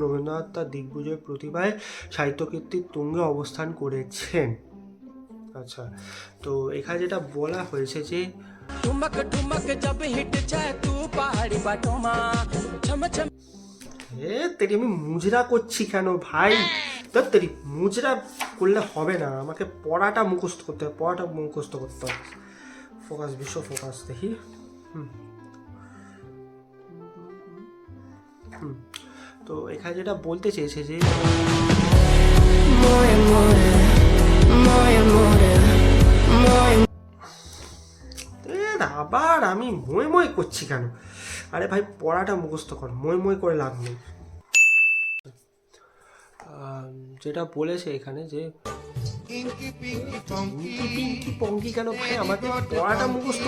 রবীন্দ্রনাথ তার দিগ্বিজয় প্রতিভায় সাহিত্যকীর্তির তুঙ্গে অবস্থান করেছেন। আচ্ছা, তো এখানে যেটা বলা হয়েছে যে ठुमक ठुमक जब हिट जाए तू पहाड़ी बाटों में छम छम। তেরি আমি মুজরা করছি কেন ভাই? তেরি মুজরা করলে হবে না, আমাকে পড়াটা মুখস্থ করতে হবে, ফোকাস, বিশ্ব ফোকাস দেখি। তো এখানে যেটা বলতে চেয়েছে যে আবার আমি মই করছি কেন? আরে ভাই পড়াটা মুখস্থ কর, মই করে লাভ নেই। যেটা বলেছে এখানে যে পিঙ্কি পঙ্কি কেন ভাই, আমাকে পড়াটা মুখস্থ